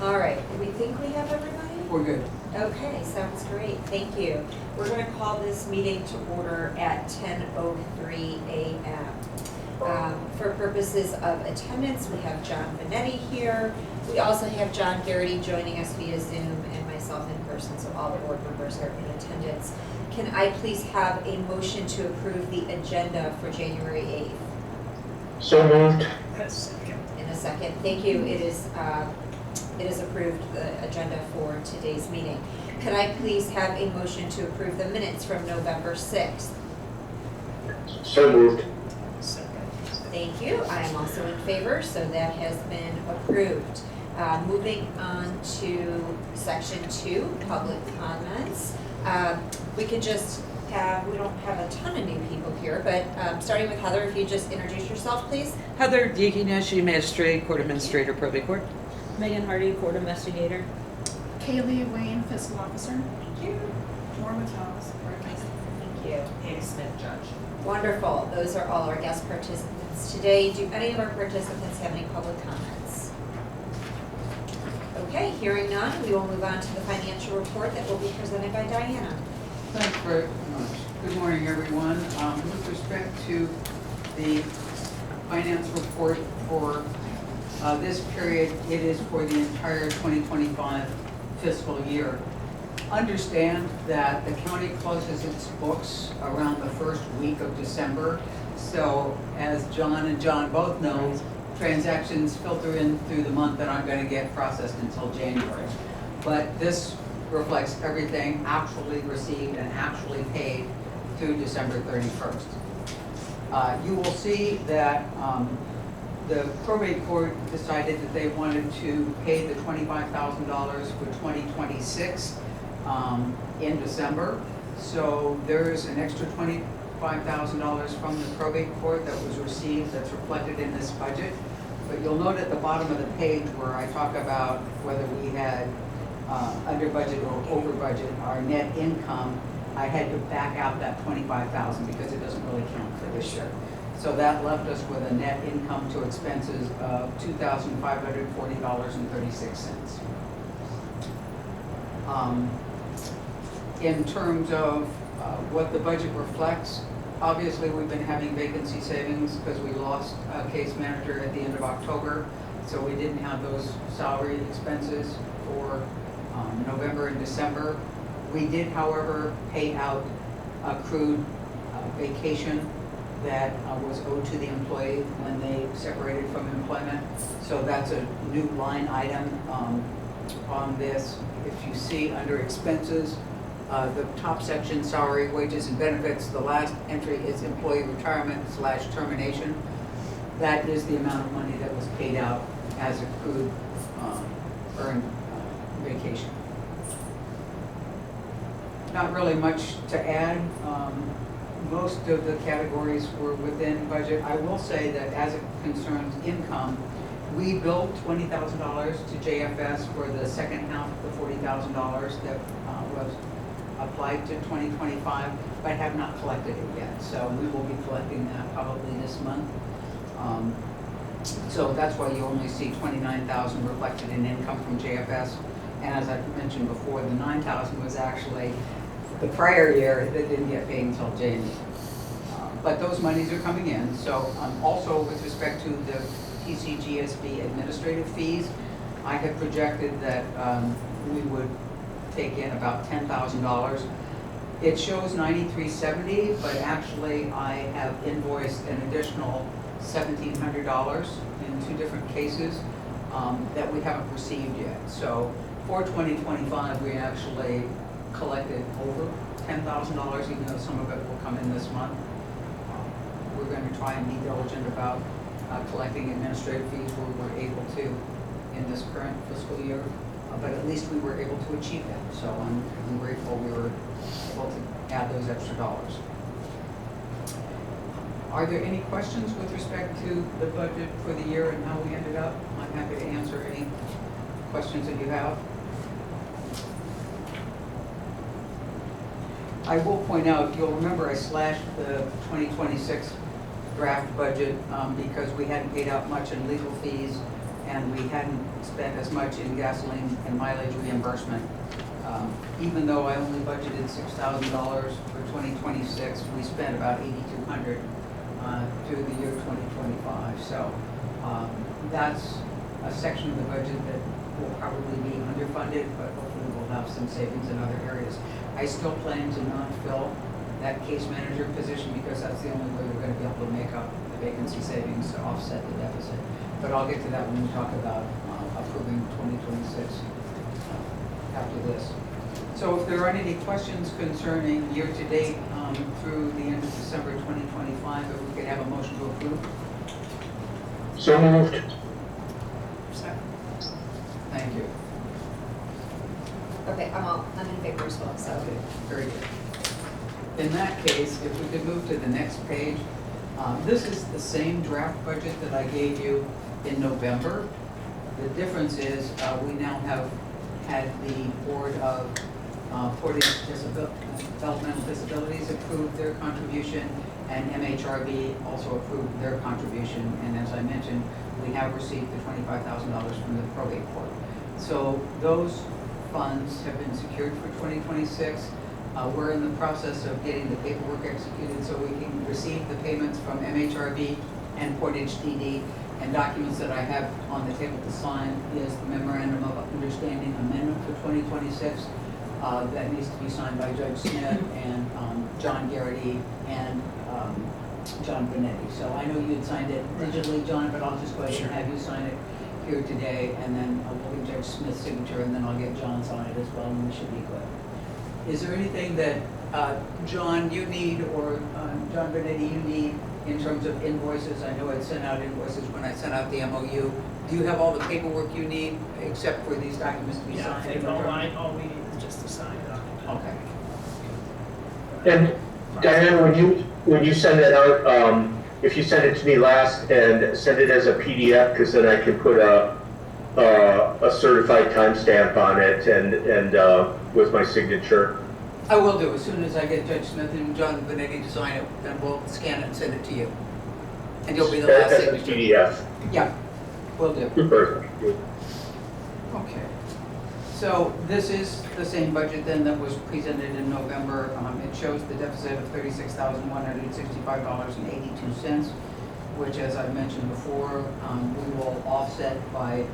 All right, we think we have everybody? We're good. Okay, sounds great, thank you. We're gonna call this meeting to order at 10:03 a.m. For purposes of attendance, we have John Vanetti here. We also have John Garrity joining us via Zoom and myself in person, so all the board members are in attendance. Can I please have a motion to approve the agenda for January 8th? So moved. In a second, thank you. It is approved, the agenda for today's meeting. Could I please have a motion to approve the minutes from November 6th? So moved. Thank you. I am also in favor, so that has been approved. Moving on to section 2, public comments. We can just have, we don't have a ton of new people here, but starting with Heather, if you just introduce yourself, please. Heather Deakin, Magistrate, Court Administrator, Probate Court. Megan Hardy, Court Investigator. Kaylee Wayne, Fiscal Officer. Thank you. Norma Thomas, Court Administrator. Thank you. Annie Smith, Judge. Wonderful. Those are all our guest participants today. Do any of our participants have any public comments? Okay, hearing none, we will move on to the financial report that will be presented by Diana. Thanks very much. Good morning, everyone. With respect to the finance report for this period, it is for the entire 2025 fiscal year. Understand that the county closes its books around the first week of December. So as John and John both know, transactions filter in through the month that aren't going to get processed until January. But this reflects everything actually received and actually paid through December 31st. You will see that the probate court decided that they wanted to pay the $25,000 for 2026 in December. So there's an extra $25,000 from the probate court that was received that's reflected in this budget. But you'll note at the bottom of the page where I talk about whether we had under budget or over budget, our net income, I had to back out that $25,000 because it doesn't really count for this year. So that left us with a net income to expenses of $2,540.36. In terms of what the budget reflects, obviously we've been having vacancy savings because we lost a case manager at the end of October. So we didn't have those salary expenses for November and December. We did, however, pay out accrued vacation that was owed to the employee when they separated from employment. So that's a new line item on this. If you see under expenses, the top section, salary, wages, and benefits, the last entry is employee retirement / termination. That is the amount of money that was paid out as accrued earned vacation. Not really much to add. Most of the categories were within budget. I will say that as it concerns income, we billed $20,000 to JFS for the second half of the $40,000 that was applied to 2025, but have not collected it yet. So we will be collecting that probably this month. So that's why you only see $29,000 reflected in income from JFS. And as I mentioned before, the $9,000 was actually the prior year that didn't get paid until January. But those monies are coming in. So also with respect to the PCGSB administrative fees, I had projected that we would take in about $10,000. It shows $9,370, but actually I have invoiced an additional $1,700 in 2 different cases that we haven't received yet. So for 2025, we actually collected over $10,000, even though some of it will come in this month. We're going to try and be diligent about collecting administrative fees where we're able to in this current fiscal year, but at least we were able to achieve that. So I'm grateful we were able to add those extra dollars. Are there any questions with respect to the budget for the year and how we ended up? I'm happy to answer any questions that you have. I will point out, you'll remember I slashed the 2026 draft budget because we hadn't paid out much in legal fees and we hadn't spent as much in gasoline and mileage reimbursement. Even though I only budgeted $6,000 for 2026, we spent about $8,200 through the year 2025. So that's a section of the budget that will probably be underfunded, but hopefully we'll have some savings in other areas. I still plan to not fill that case manager position because that's the only way we're going to be able to make up the vacancy savings to offset the deficit. But I'll get to that when we talk about approving 2026 after this. So if there aren't any questions concerning year-to-date through the end of December 2025, if we could have a motion to approve. So moved. Second. Thank you. Okay, I'm in favor as well, so. Okay, very good. In that case, if we could move to the next page, this is the same draft budget that I gave you in November. The difference is we now have had the Board of Portage Developmental Disabilities approve their contribution, and MHRB also approved their contribution. And as I mentioned, we have received the $25,000 from the probate court. So those funds have been secured for 2026. We're in the process of getting the paperwork executed so we can receive the payments from MHRB and Portage DD. And documents that I have on the table to sign is the Memorandum of Understanding Amendment for 2026. That needs to be signed by Judge Smith and John Garrity and John Benetti. So I know you had signed it digitally, John, but I'll just go ahead and have you sign it here today, and then we'll get Judge Smith's signature, and then I'll get John's on it as well, and we should be good. Is there anything that John, you need, or John Benetti, you need in terms of invoices? I know I sent out invoices when I sent out the MOU. Do you have all the paperwork you need, except for these documents to be Yeah, I signed? think all we need is just to sign it up. Okay. And Diane, when you send that out, if you send it to me last and send it as a PDF, because then I can put a certified timestamp on it and with my signature. I will do. As soon as I get Judge Smith and John Benetti to sign it, then we'll scan it and send it to you. And you'll be the last As a signature. PDF. Yeah, will do. Super. Okay. So this is the same budget then that was presented in November. It shows the deficit of $36,165.82, which, as I mentioned before, we will offset by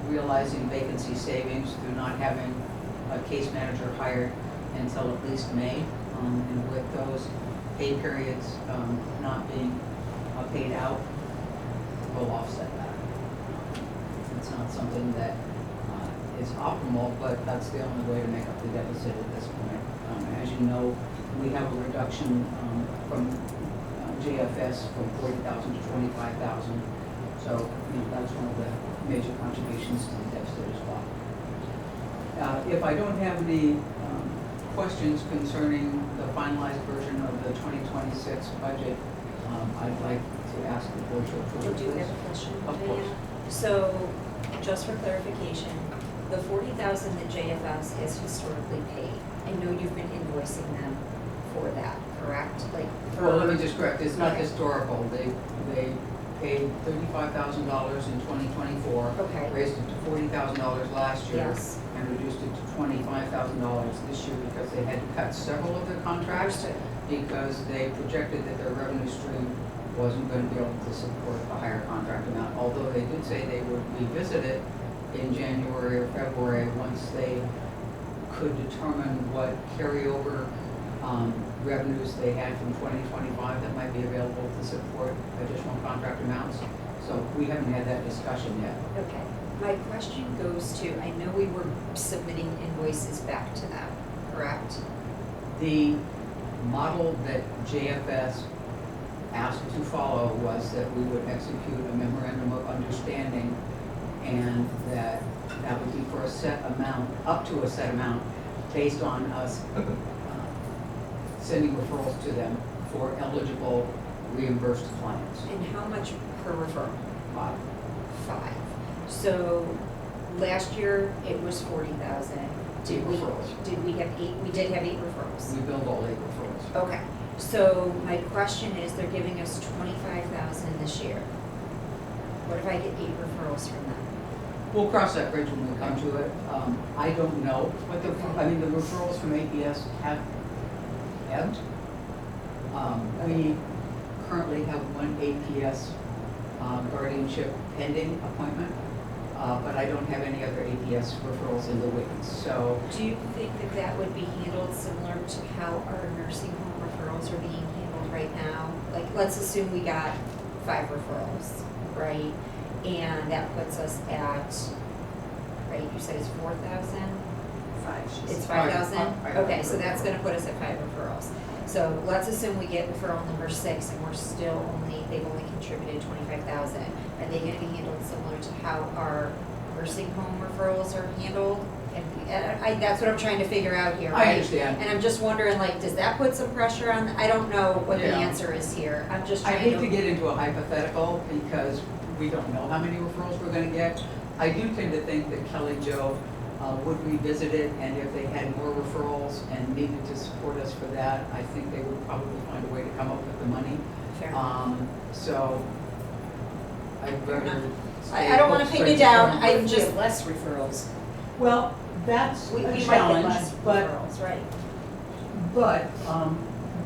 realizing vacancy savings through not having a case manager hired until at least May. And with those pay periods not being paid out, we'll offset that. It's not something that is optimal, but that's the only way to make up the deficit at this point. As you know, we have a reduction from JFS from 40,000 to 25,000. So that's one of the major contributions to the deficit as well. If I don't have any questions concerning the finalized version of the 2026 budget, I'd like to ask the board to approve. I do have a question, Of course. Diana. So, just for clarification, the $40,000 that JFS has historically paid, I know you've been invoicing them for that, correct? Like, Well, let me just correct, it's not Okay. historical. They paid $35,000 in 2024. Okay. Raised it to $40,000 last year. Yes. And reduced it to $25,000 this year because they had to cut several of their contracts. Understood. Because they projected that their revenue stream wasn't going to be able to support a higher contract amount. Although they did say they would revisit it in January or February once they could determine what carryover revenues they had from 2025 that might be available to support additional contract amounts. So we haven't had that discussion yet. Okay. My question goes to, I know we were submitting invoices back to them, correct? The model that JFS asked to follow was that we would execute a memorandum of understanding, and that would be for a set amount, up to a set amount, based on us sending referrals to them for eligible reimbursed clients. And how much per referral? 5. 5. So last year it was 40,000. Did we Referrals. Did we have 8? We did have 8 referrals. We billed all 8 referrals. Okay. So my question is, they're giving us 25,000 this year. What if I get 8 referrals from them? We'll cross that bridge when we come to it. I don't know what the referrals from APS have ebbed. We currently have one APS guardianship pending appointment, but I don't have any other APS referrals in the wings, so. Do you think that that would be handled similar to how our nursing home referrals are being handled right now? Like, let's assume we got 5 referrals, right? And that puts us at, right, you said it's 4,000? 5. It's Five. 5,000? Five. Okay, so that's gonna put us at 5 referrals. So let's assume we get referral number 6 and they've only contributed 25,000. Are they gonna be handled similar to how our nursing home referrals are handled? And that's what I'm trying to figure out here, right? I understand. And I'm just wondering, like, does that put some pressure on, I don't know what the Yeah. answer is here. I'm just I trying hate to get into a hypothetical because we don't know how many referrals we're gonna get. I do tend to think that Kelly Jo would revisit it, and if they had more referrals and needed to support us for that, I think they would probably find a way to come up with the money. Fair enough. So I'd rather. I don't wanna pin you down, I'm We just, have less referrals. Well, that's we a might get challenge, less but referrals, right? But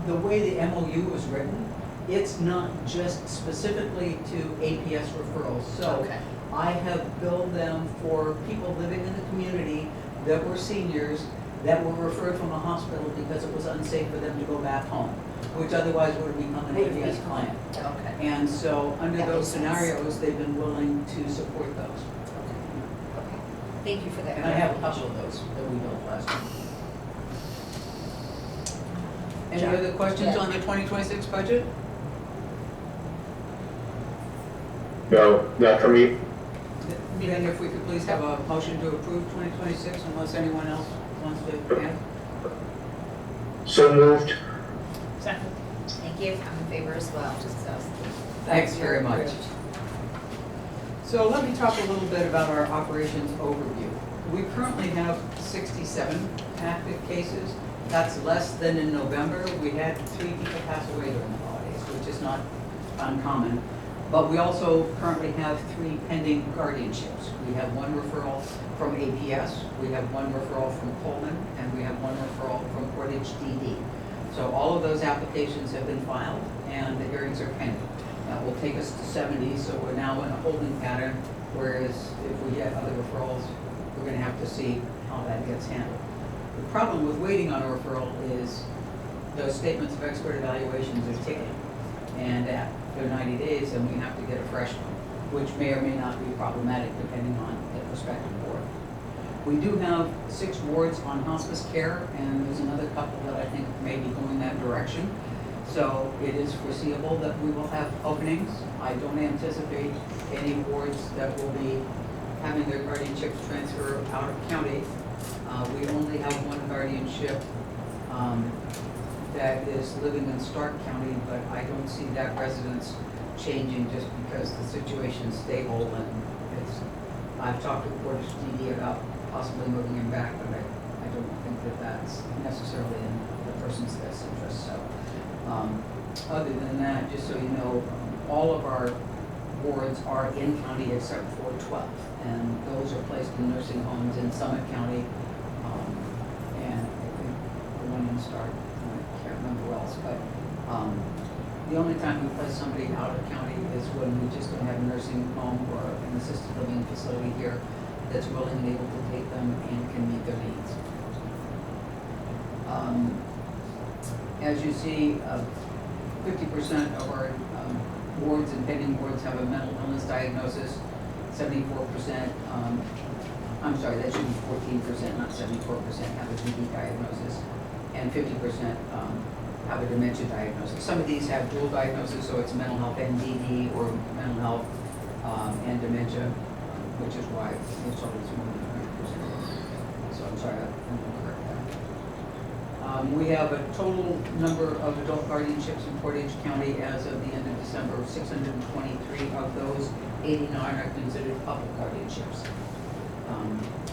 the way the MOU was written, it's not just specifically to APS referrals. So Okay. I have billed them for people living in the community that were seniors that were referred from a hospital because it was unsafe for them to go back home, which otherwise would have become an Would have APS become- client. Okay. And so under That those makes sense. scenarios, they've been willing to support those. Okay. Thank you for that. And I have a couple of those that we built last time. Any John? other questions Yeah. on the 2026 budget? No, not for me. Then if we could please have a motion to approve 2026 unless anyone else wants to add? So moved. Second. Thank you, I'm in favor as well, just so. Thanks very much. Approved. So let me talk a little bit about our operations overview. We currently have 67 active cases. That's less than in November. We had 3 people pass away during the holidays, which is not uncommon. But we also currently have 3 pending guardianships. We have 1 referral from APS, we have 1 referral from Coleman, and we have 1 referral from Portage DD. So all of those applications have been filed and the hearings are pending. That will take us to 70, so we're now in a holding pattern, whereas if we get other referrals, we're gonna have to see how that gets handled. The problem with waiting on a referral is those statements of expert evaluations are ticking. And after 90 days, then we have to get a fresh one, which may or may not be problematic depending on the prospective board. We do have 6 wards on hospice care, and there's another couple that I think may be going that direction. So it is foreseeable that we will have openings. I don't anticipate any wards that will be having their guardianships transfer out of county. We only have 1 guardianship that is living in Stark County, but I don't see that residence changing just because the situation's stable and it's, I've talked to Portage DD about possibly moving him back, but I don't think that that's necessarily in the person's best interest, so. Other than that, just so you know, all of our wards are in county except for 12, and those are placed in nursing homes in Summit County, and I think the one in Stark, I can't remember who else, but the only time we place somebody out of county is when we just don't have a nursing home or an assisted living facility here that's willing and able to take them and can meet their needs. As you see, 50% of our wards and pending wards have a mental illness diagnosis. 74%, I'm sorry, that should be 14%, not 74%, have a DD diagnosis, and 50% have a dementia diagnosis. Some of these have dual diagnosis, so it's mental health and DD, or mental health and dementia, which is why it's always more than 100%. So I'm sorry, I'm going to correct that. We have a total number of adult guardianships in Portage County as of the end of December. 623 of those, 89 are considered public guardianships.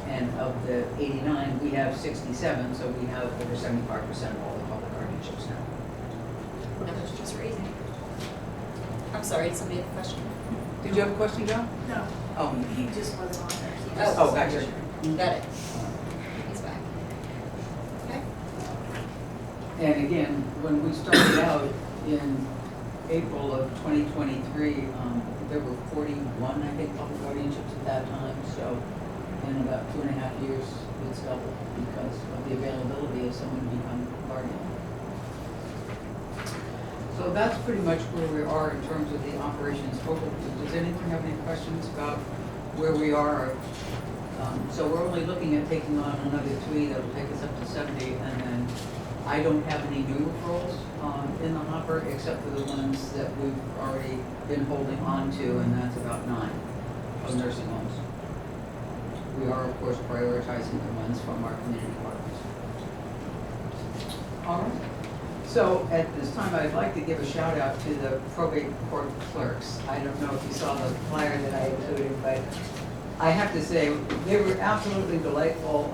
And of the 89, we have 67, so we have over 75% of all the public guardianships now. Numbers just raising. I'm sorry, did somebody have a question? Did you have a question, John? No, Oh, he just wasn't on there. He Oh, gotcha. Got it. He's back. Okay. And again, when we started out in April of 2023, there were 41, I think, public guardianships at that time. So in about 2.5 years, it's doubled because of the availability of someone to become guardian. So that's pretty much where we are in terms of the operations overview. Does anyone have any questions about where we are? So we're only looking at taking on another 3, that'll take us up to 70, and then I don't have any new referrals in the hopper, except for the ones that we've already been holding on to, and that's about 9 of nursing homes. We are, of course, prioritizing the ones from our community partners. All right. So at this time, I'd like to give a shout out to the probate court clerks. I don't know if you saw the flyer that I included, but I have to say, they were absolutely delightful.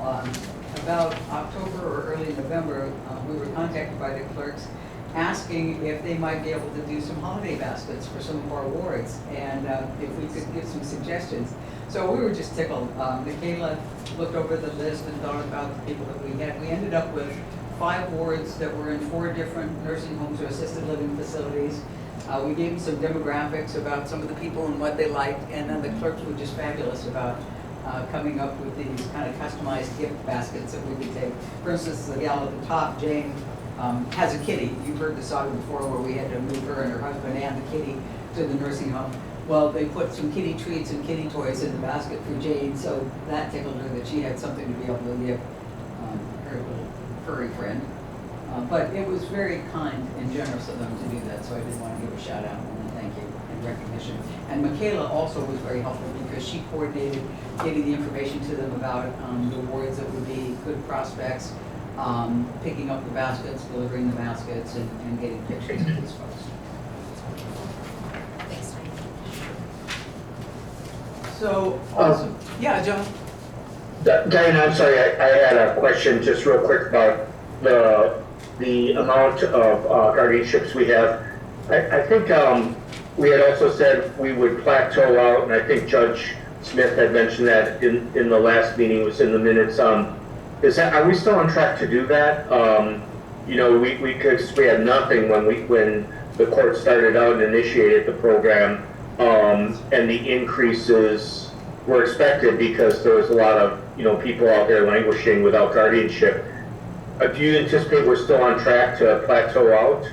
About October or early November, we were contacted by the clerks asking if they might be able to do some holiday baskets for some of our wards, and if we could give some suggestions. So we were just tickled. Michaela looked over the list and thought about the people that we had. We ended up with 5 wards that were in 4 different nursing homes or assisted living facilities. We gave them some demographics about some of the people and what they liked, and then the clerks were just fabulous about coming up with these kind of customized gift baskets that we could take. For instance, the gal at the top, Jane, has a kitty. You've heard the saga before where we had to move her and her husband and the kitty to the nursing home. Well, they put some kitty treats and kitty toys in the basket for Jane, so that tickled her that she had something to be able to give her little furry friend. But it was very kind and generous of them to do that, so I did want to give a shout out and a thank you and recognition. And Michaela also was very helpful because she coordinated getting the information to them about the awards that would be good prospects, picking up the baskets, delivering the baskets, and getting pictures of these folks. Thanks, Mike. So, also, yeah, John? Diana, I'm sorry, I had a question just real quick about the amount of guardianships we have. I think we had also said we would plateau out, and I think Judge Smith had mentioned that in the last meeting, was in the minutes. Are we still on track to do that? You know, we had nothing when the court started out and initiated the program, and the increases were expected because there was a lot of people out there languishing without guardianship. Do you anticipate we're still on track to plateau out?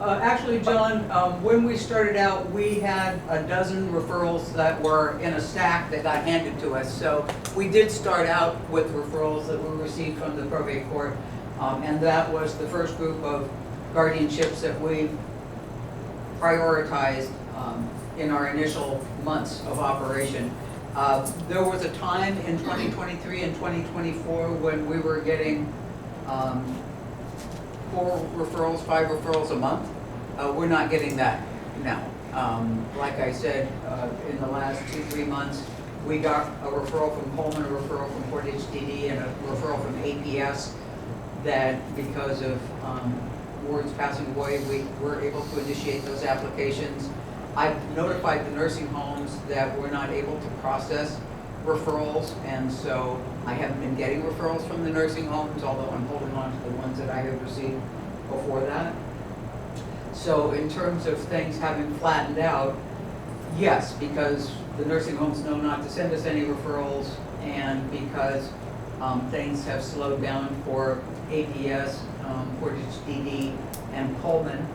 Actually, John, when we started out, we had a dozen referrals that were in a stack that got handed to us. So we did start out with referrals that we received from the probate court, and that was the first group of guardianships that we prioritized in our initial months of operation. There was a time in 2023 and 2024 when we were getting 4 referrals, 5 referrals a month. We're not getting that now. Like I said, in the last 2-3 months, we got a referral from Coleman, a referral from Portage DD, and a referral from APS that because of wards passing away, we were able to initiate those applications. I've notified the nursing homes that we're not able to process referrals, and so I haven't been getting referrals from the nursing homes, although I'm holding on to the ones that I have received before that. So in terms of things having flattened out, yes, because the nursing homes know not to send us any referrals, and because things have slowed down for APS, Portage DD, and Coleman,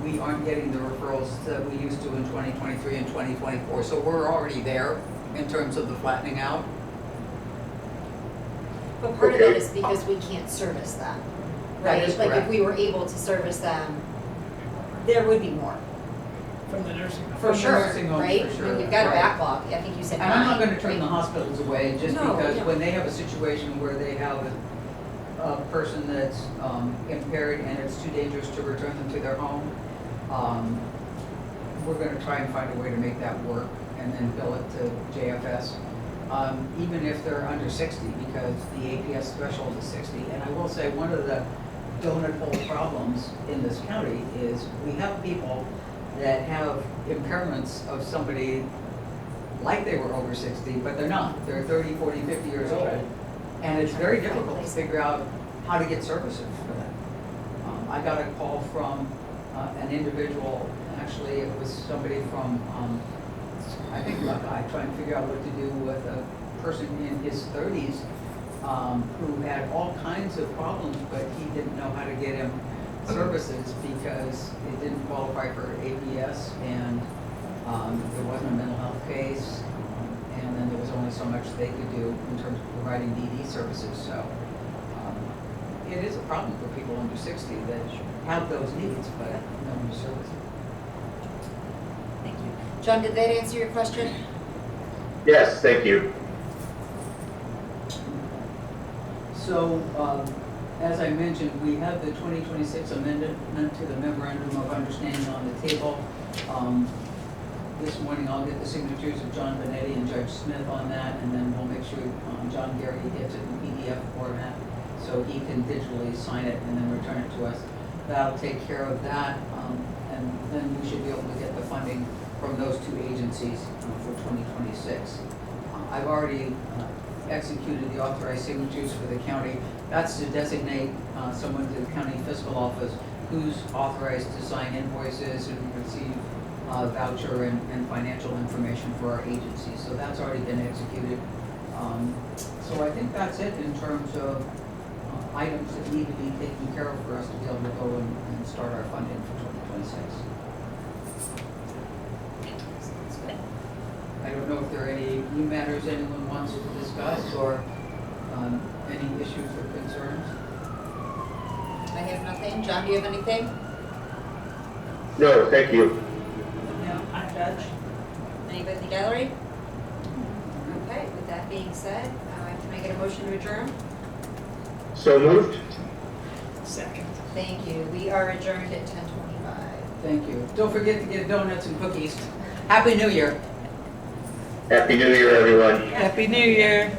we aren't getting the referrals that we used to in 2023 and 2024. So we're already there in terms of the flattening out. But part of that is because we can't service them, right? That is Like if correct. we were able to service them, there would be more, From the nursing home. for From the sure, nursing homes, right? for I sure. mean, we've got a Right. backlog, I think you said 9. And I'm not gonna turn right? the hospitals away, just No, because yeah. when they have a situation where they have a person that's impaired and it's too dangerous to return them to their home, we're gonna try and find a way to make that work and then bill it to JFS. Even if they're under 60, because the APS threshold is 60. And I will say, one of the donut hole problems in this county is we have people that have impairments of somebody like they were over 60, but they're not. They're 30, 40, 50 years old. And it's very difficult to figure out how to get services for them. I got a call from an individual, actually it was somebody from, I think Buckeye, trying to figure out what to do with a person in his 30s who had all kinds of problems, but he didn't know how to get him services because it didn't qualify for APS, and there wasn't a mental health case, and then there was only so much they could do in terms of providing DD services. So it is a problem for people under 60 that have those needs, but no one to service them. Thank you. John, did that answer your question? Yes, thank you. So, as I mentioned, we have the 2026 amendment to the memorandum of understanding on the table. This morning I'll get the signatures of John Benetti and Judge Smith on that, and then we'll make sure John Gary gets it in PDF format so he can digitally sign it and then return it to us. That'll take care of that, and then we should be able to get the funding from those two agencies for 2026. I've already executed the authorized signatures for the county. That's to designate someone to the county fiscal office who's authorized to sign invoices and receive voucher and financial information for our agency. So that's already been executed. So I think that's it in terms of items that need to be taken care of for us to be able to go and start our funding for 2026. I don't know if there are any new matters anyone wants to discuss or any issues or concerns. I have nothing. John, do you have anything? No, thank you. No. Judge? Anybody in the gallery? Okay, with that being said, can I get a motion to adjourn? So moved? Second. Thank you. We are adjourned at 10:25. Thank you. Don't forget to get donuts and cookies. Happy New Year. Happy New Year, everyone. Happy New Year.